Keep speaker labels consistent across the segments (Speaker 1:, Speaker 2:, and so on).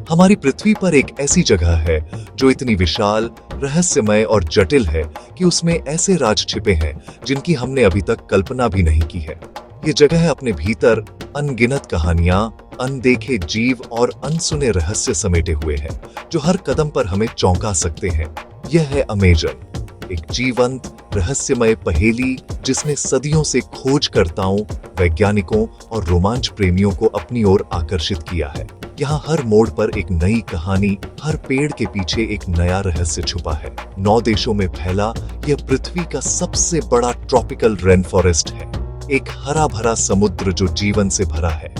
Speaker 1: हमारी पृथ्वी पर एक ऐसी जगह है जो इतनी विशाल, रहस्यमय और जटिल है कि उसमें ऐसे राज छिपे हैं जिनकी हमने अभी तक कल्पना भी नहीं की है। ये जगह अपने भीतर अनगिनत कहानियां, अनदेखे जीव और अनसुने रहस्य समेटे हुए है जो हर कदम पर हमें चौंका सकते हैं। यह है अमेजन, एक जीवंत रहस्यमय पहेली जिसने सदियों से खोजकर्ताओं, वैज्ञानिकों और रोमांच प्रेमियों को अपनी ओर आकर्षित किया है। यहाँ हर मोड़ पर एक नई कहानी, हर पेड़ के पीछे एक नया रहस्य छुपा है। 9 देशों में फैला यह पृथ्वी का सबसे बड़ा ट्रॉपिकल रेन फॉरेस्ट है, एक हरा भरा समुद्र जो जीवन से भरा है।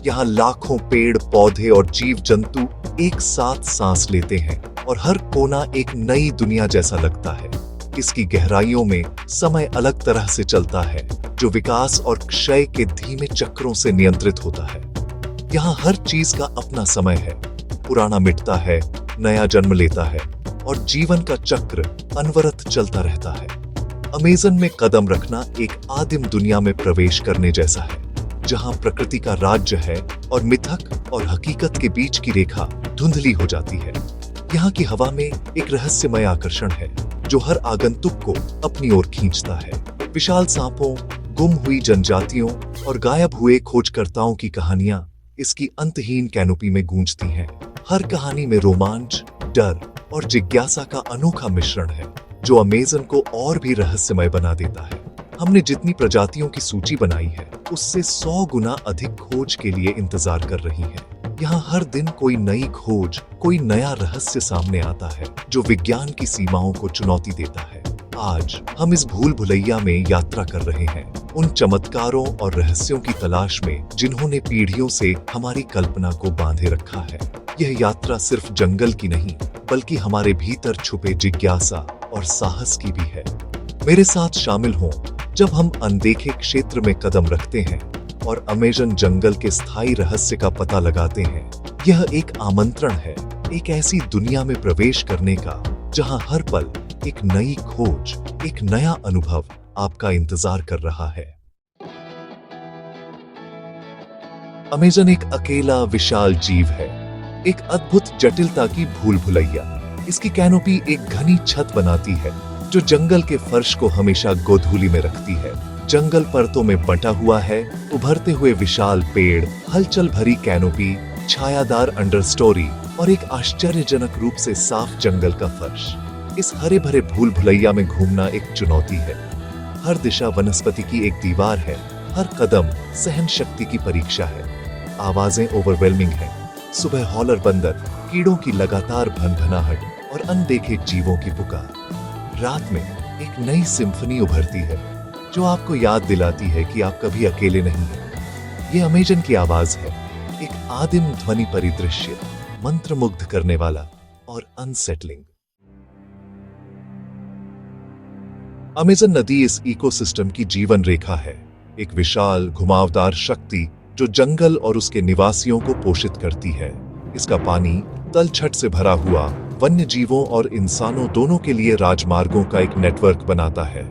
Speaker 1: यहाँ लाखों पेड़, पौधे और जीव जंतु एक साथ सांस लेते हैं और हर कोना एक नई दुनिया जैसा लगता है। इसकी गहराइयों में समय अलग तरह से चलता है, जो विकास और क्षय के धीमे चक्रों से नियंत्रित होता है। यहाँ हर चीज का अपना समय है, पुराना मिटता है, नया जन्म लेता है और जीवन का चक्र अनवरत चलता रहता है। अमेजन में कदम रखना एक आदिम दुनिया में प्रवेश करने जैसा है, जहाँ प्रकृति का राज्य है और मिथक और हकीकत के बीच की रेखा धुंधली हो जाती है। यहाँ की हवा में एक रहस्यमय आकर्षण है जो हर आगंतुक को अपनी ओर खींचता है। विशाल सांपों, गुम हुई जनजातियों और गायब हुए खोजकर्ताओं की कहानियां इसकी अंतहीन कैनोपी में गूंजती हैं। हर कहानी में रोमांच, डर और जिज्ञासा का अनोखा मिश्रण है जो अमेजन को और भी रहस्यमय बना देता है। हमने जितनी प्रजातियों की सूची बनाई है उससे 100 गुना अधिक खोज के लिए इंतजार कर रही है। यहाँ हर दिन कोई नई खोज, कोई नया रहस्य सामने आता है जो विज्ञान की सीमाओं को चुनौती देता है। आज हम इस भूल भुलैया में यात्रा कर रहे हैं, उन चमत्कारों और रहस्यों की तलाश में जिन्होंने पीढ़ियों से हमारी कल्पना को बांधे रखा है। यह यात्रा सिर्फ जंगल की नहीं, बल्कि हमारे भीतर छुपे जिज्ञासा और साहस की भी है। मेरे साथ शामिल हों जब हम अनदेखे क्षेत्र में कदम रखते हैं और अमेजन जंगल के स्थायी रहस्य का पता लगाते हैं। यह एक आमंत्रण है, एक ऐसी दुनिया में प्रवेश करने का जहां हर पल एक नई खोज, एक नया अनुभव आपका इंतजार कर रहा है। अमेजन एक अकेला विशाल जीव है, एक अद्भुत जटिलता की भूल भुलैया। इसकी कैनोपी एक घनी छत बनाती है जो जंगल के फर्श को हमेशा गोधूली में रखती है। जंगल परतों में बंटा हुआ है, उभरते हुए विशाल पेड़, हलचल भरी कैनोपी, छायादार अंडरस्टोरी और एक आश्चर्यजनक रूप से साफ जंगल का फर्श। इस हरे भरे भूल भुलैया में घूमना एक चुनौती है। हर दिशा वनस्पति की एक दीवार है, हर कदम सहन शक्ति की परीक्षा है। आवाजें ओवरवेलमिंग हैं, सुबह हॉलर बंदर, कीड़ों की लगातार भनभनाहट और अनदेखे जीवों की पुकार। रात में एक नई सिम्फनी उभरती है जो आपको याद दिलाती है कि आप कभी अकेले नहीं हैं। ये अमेजन की आवाज है, एक आदिम ध्वनि परिदृश्य, मंत्रमुग्ध करने वाला और अनसेटलिंग। अमेजन नदी इस इकोसिस्टम की जीवन रेखा है, एक विशाल घुमावदार शक्ति जो जंगल और उसके निवासियों को पोषित करती है। इसका पानी तलछट से भरा हुआ वन्य जीवों और इंसानों दोनों के लिए राजमार्गों का एक नेटवर्क बनाता है।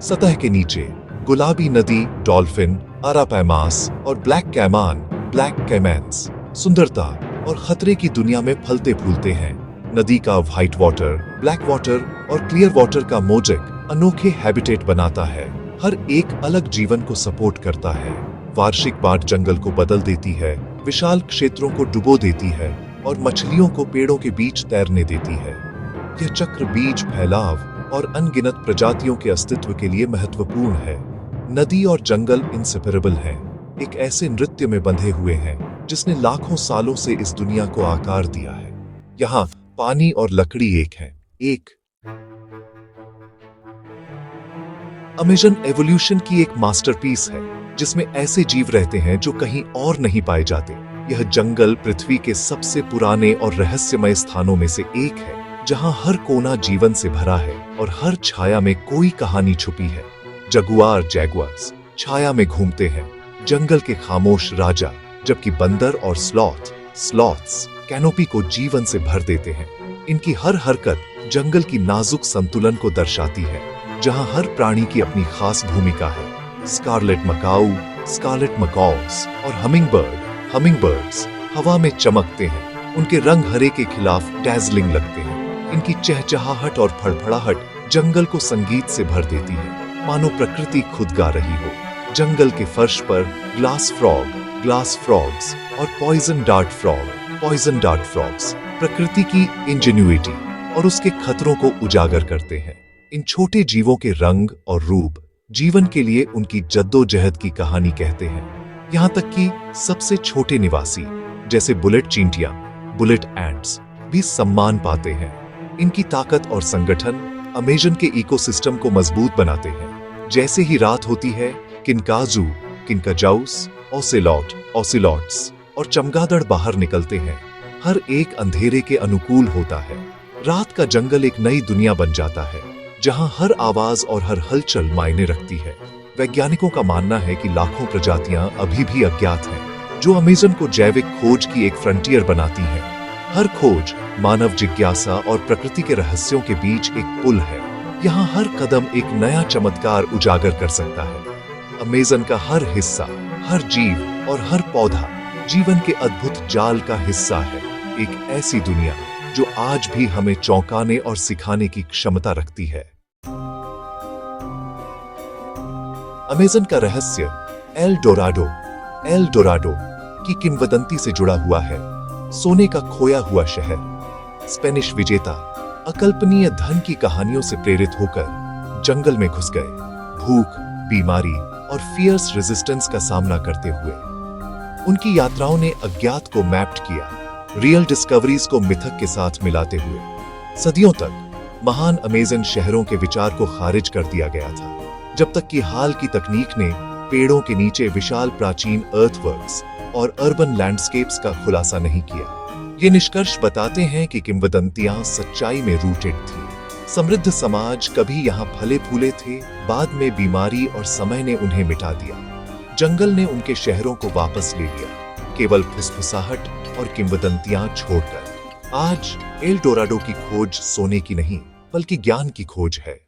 Speaker 1: सतह के नीचे गुलाबी नदी, डॉल्फिन, अरापैमास और ब्लैक कैमैन्स सुंदरता और खतरे की दुनिया में फलते फूलते हैं। नदी का व्हाइट वाटर, ब्लैक वाटर और क्लियर वाटर का मोज़ेक अनोखे हैबिटेट बनाता है, हर एक अलग जीवन को सपोर्ट करता है। वार्षिक बाढ़ जंगल को बदल देती है, विशाल क्षेत्रों को डुबो देती है और मछलियों को पेड़ों के बीच तैरने देती है। यह चक्र बीज फैलाव और अनगिनत प्रजातियों के अस्तित्व के लिए महत्वपूर्ण है। नदी और जंगल इंसेपरेबल हैं, एक ऐसे नृत्य में बंधे हुए हैं जिसने लाखों सालों से इस दुनिया को आकार दिया है। यहाँ पानी और लकड़ी एक हैं, एक। अमेजन एवोल्यूशन की एक मास्टरपीस है जिसमें ऐसे जीव रहते हैं जो कहीं और नहीं पाए जाते। यह जंगल पृथ्वी के सबसे पुराने और रहस्यमय स्थानों में से एक है, जहां हर कोना जीवन से भरा है और हर छाया में कोई कहानी छुपी है। जैगुआर्स छाया में घूमते हैं, जंगल के खामोश राजा, जबकि बंदर और स्लॉथ्स कैनोपी को जीवन से भर देते हैं। इनकी हर हरकत जंगल की नाजुक संतुलन को दर्शाती है, जहां हर प्राणी की अपनी खास भूमिका है। स्कारलेट मकाऊ, स्कारलेट मकॉल्स और हमिंगबर्ड्स हवा में चमकते हैं, उनके रंग हरे के खिलाफ डैज़लिंग लगते हैं। इनकी चहचहाहट और फड़फड़ाहट जंगल को संगीत से भर देती है, मानो प्रकृति खुद गा रही हो। जंगल के फर्श पर ग्लास फ्रॉग्स और पॉइजन डार्ट फ्रॉग्स प्रकृति की इंजेन्युइटी और उसके खतरों को उजागर करते हैं। इन छोटे जीवों के रंग और रूप जीवन के लिए उनकी जद्दोजहद की कहानी कहते हैं। यहाँ तक कि सबसे छोटे निवासी जैसे बुलेट चींटियां, बुलेट एंट्स भी सम्मान पाते हैं। इनकी ताकत और संगठन अमेज़न के इकोसिस्टम को मजबूत बनाते हैं। जैसे ही रात होती है, किनकाजू, किनकाजाउस, ओसेलॉट्स और चमगादड़ बाहर निकलते हैं। हर एक अंधेरे के अनुकूल होता है। रात का जंगल एक नई दुनिया बन जाता है, जहां हर आवाज और हर हलचल मायने रखती है। वैज्ञानिकों का मानना है कि लाखों प्रजातियां अभी भी अज्ञात हैं, जो अमेज़न को जैविक खोज की एक फ्रंटियर बनाती हैं। हर खोज मानव जिज्ञासा और प्रकृति के रहस्यों के बीच एक पुल है। यहाँ हर कदम एक नया चमत्कार उजागर कर सकता है। अमेज़न का हर हिस्सा, हर जीव और हर पौधा जीवन के अद्भुत जाल का हिस्सा है। एक ऐसी दुनिया जो आज भी हमें चौंकाने और सिखाने की क्षमता रखती है। अमेज़न का रहस्य एल डोराडो की किंवदंती से जुड़ा हुआ है। सोने का खोया हुआ शहर। स्पेनिश विजेता अकल्पनीय धन की कहानियों से प्रेरित होकर जंगल में घुस गए, भूख, बीमारी और फियर्स रेजिस्टेंस का सामना करते हुए। उनकी यात्राओं ने अज्ञात को मैप्ड किया, रियल डिस्कवरीज को मिथक के साथ मिलाते हुए। सदियों तक महान अमेज़न शहरों के विचार को खारिज कर दिया गया था, जब तक कि हाल की तकनीक ने पेड़ों के नीचे विशाल प्राचीन अर्थवर्क्स और अर्बन लैंडस्केप्स का खुलासा नहीं किया। ये निष्कर्ष बताते हैं कि किंवदंतियां सच्चाई में रूटेड थी। समृद्ध समाज कभी यहाँ फले फूले थे, बाद में बीमारी और समय ने उन्हें मिटा दिया। जंगल ने उनके शहरों को वापस ले लिया, केवल फुसफुसाहट और किंवदंतियां छोड़कर। आज एल डोराडो की खोज सोने की नहीं, बल्कि ज्ञान की खोज है।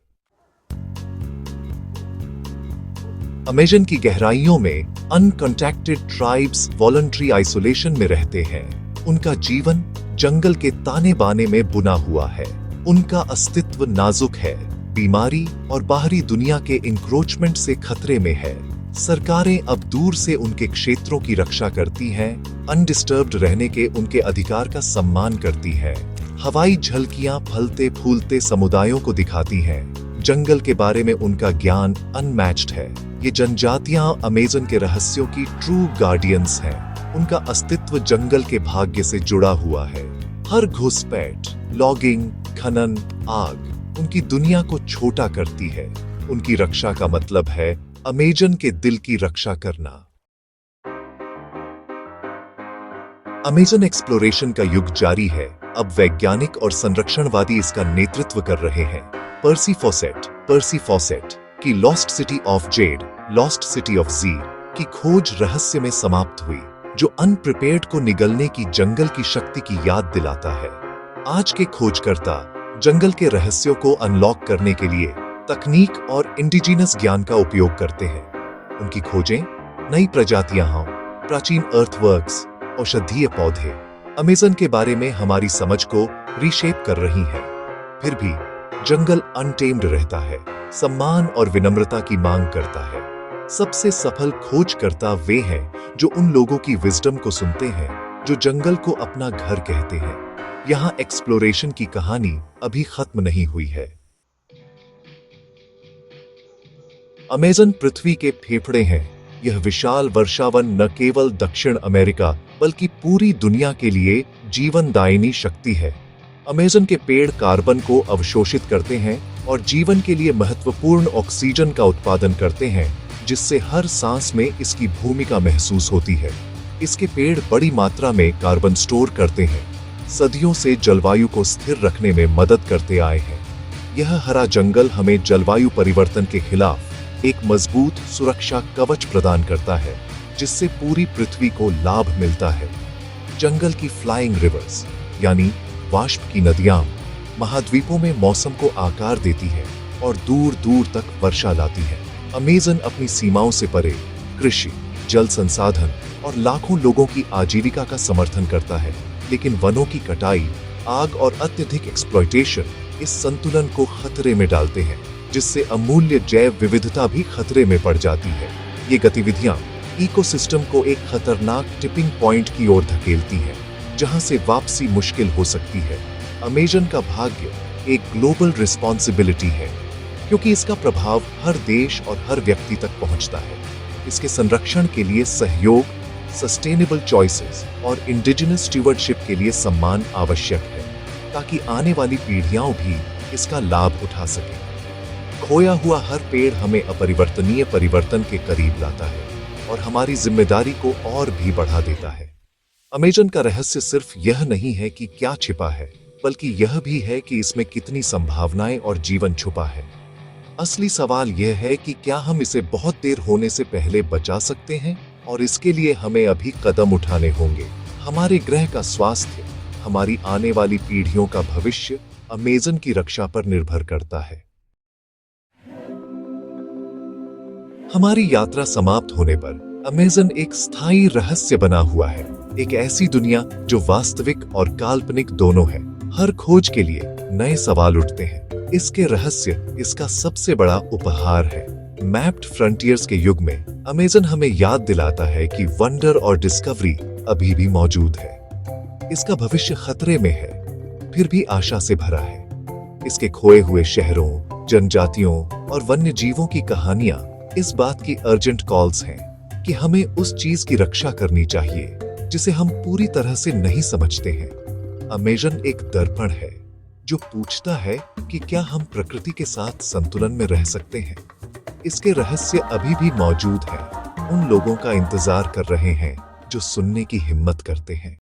Speaker 1: अमेज़न की गहराइयों में अनकॉन्टैक्टेड ट्राइब्स वॉलंटरी आइसोलेशन में रहते हैं। उनका जीवन जंगल के ताने बाने में बुना हुआ है। उनका अस्तित्व नाजुक है, बीमारी और बाहरी दुनिया के इंक्रोचमेंट से खतरे में है। सरकारें अब दूर से उनके क्षेत्रों की रक्षा करती हैं, अनडिस्टर्ब्ड रहने के उनके अधिकार का सम्मान करती हैं। हवाई झलकियां फलते फूलते समुदायों को दिखाती हैं। जंगल के बारे में उनका ज्ञान अनमैच्ड है। ये जनजातियां अमेज़न के रहस्यों की ट्रू गार्डियंस हैं। उनका अस्तित्व जंगल के भाग्य से जुड़ा हुआ है। हर घुसपैठ, लॉगिंग, खनन, आग उनकी दुनिया को छोटा करती है। उनकी रक्षा का मतलब है अमेज़न के दिल की रक्षा करना। अमेज़न एक्सप्लोरेशन का युग जारी है। अब वैज्ञानिक और संरक्षणवादी इसका नेतृत्व कर रहे हैं। पर्सी फॉसेट की lost city of Z, lost city of ज़ीर की खोज रहस्य में समाप्त हुई, जो अनप्रिपेयर्ड को निगलने की जंगल की शक्ति की याद दिलाता है। आज के खोजकर्ता जंगल के रहस्यों को अनलॉक करने के लिए तकनीक और इंडिजिनस ज्ञान का उपयोग करते हैं। उनकी खोजें नई प्रजातियां हों, प्राचीन अर्थवर्क्स, औषधीय पौधे अमेज़न के बारे में हमारी समझ को रीशेप कर रही हैं। फिर भी जंगल अनटेम्ड रहता है, सम्मान और विनम्रता की मांग करता है। सबसे सफल खोजकर्ता वे हैं जो उन लोगों की विजडम को सुनते हैं, जो जंगल को अपना घर कहते हैं। यहाँ एक्सप्लोरेशन की कहानी अभी खत्म नहीं हुई है। अमेज़न पृथ्वी के फेफड़े हैं। यह विशाल वर्षावन न केवल दक्षिण अमेरिका बल्कि पूरी दुनिया के लिए जीवनदायिनी शक्ति है। अमेज़न के पेड़ कार्बन को अवशोषित करते हैं और जीवन के लिए महत्वपूर्ण ऑक्सीजन का उत्पादन करते हैं, जिससे हर सांस में इसकी भूमिका महसूस होती है। इसके पेड़ बड़ी मात्रा में कार्बन स्टोर करते हैं, सदियों से जलवायु को स्थिर रखने में मदद करते आए हैं। यह हरा जंगल हमें जलवायु परिवर्तन के खिलाफ एक मजबूत सुरक्षा कवच प्रदान करता है, जिससे पूरी पृथ्वी को लाभ मिलता है। जंगल की फ्लाइंग रिवर्स यानी वाष्प की नदियां महाद्वीपों में मौसम को आकार देती है और दूर दूर तक वर्षा लाती है। अमेज़न अपनी सीमाओं से परे कृषि, जल संसाधन और लाखों लोगों की आजीविका का समर्थन करता है। लेकिन वनों की कटाई, आग और अत्यधिक एक्सप्लॉयटेशन इस संतुलन को खतरे में डालते हैं, जिससे अमूल्य जैव विविधता भी खतरे में पड़ जाती है। ये गतिविधियां इकोसिस्टम को एक खतरनाक टिपिंग पॉइंट की ओर धकेलती हैं, जहां से वापसी मुश्किल हो सकती है। अमेज़न का भाग्य एक ग्लोबल रिस्पॉन्सिबिलिटी है, क्योंकि इसका प्रभाव हर देश और हर व्यक्ति तक पहुंचता है। इसके संरक्षण के लिए सहयोग, सस्टेनेबल चॉइसेस और इंडिजिनस स्टीवर्डशिप के लिए सम्मान आवश्यक है, ताकि आने वाली पीढ़ियां भी इसका लाभ उठा सकें। खोया हुआ हर पेड़ हमें अपरिवर्तनीय परिवर्तन के करीब लाता है और हमारी जिम्मेदारी को और भी बढ़ा देता है। अमेज़न का रहस्य सिर्फ यह नहीं है कि क्या छिपा है, बल्कि यह भी है कि इसमें कितनी संभावनाएं और जीवन छुपा है। असली सवाल यह है कि क्या हम इसे बहुत देर होने से पहले बचा सकते हैं, और इसके लिए हमें अभी कदम उठाने होंगे। हमारे ग्रह का स्वास्थ्य, हमारी आने वाली पीढ़ियों का भविष्य अमेज़न की रक्षा पर निर्भर करता है। हमारी यात्रा समाप्त होने पर अमेज़न एक स्थायी रहस्य बना हुआ है, एक ऐसी दुनिया जो वास्तविक और काल्पनिक दोनों है। हर खोज के लिए नए सवाल उठते हैं। इसके रहस्य इसका सबसे बड़ा उपहार है। मैप्ड फ्रंटियर्स के युग में अमेज़न हमें याद दिलाता है कि वंडर और डिस्कवरी अभी भी मौजूद है। इसका भविष्य खतरे में है, फिर भी आशा से भरा है। इसके खोए हुए शहरों, जनजातियों और वन्य जीवों की कहानियां इस बात की अर्जेंट कॉल्स हैं कि हमें उस चीज की रक्षा करनी चाहिए जिसे हम पूरी तरह से नहीं समझते हैं। अमेज़न एक दर्पण है जो पूछता है कि क्या हम प्रकृति के साथ संतुलन में रह सकते हैं। इसके रहस्य अभी भी मौजूद हैं, उन लोगों का इंतजार कर रहे हैं जो सुनने की हिम्मत करते हैं।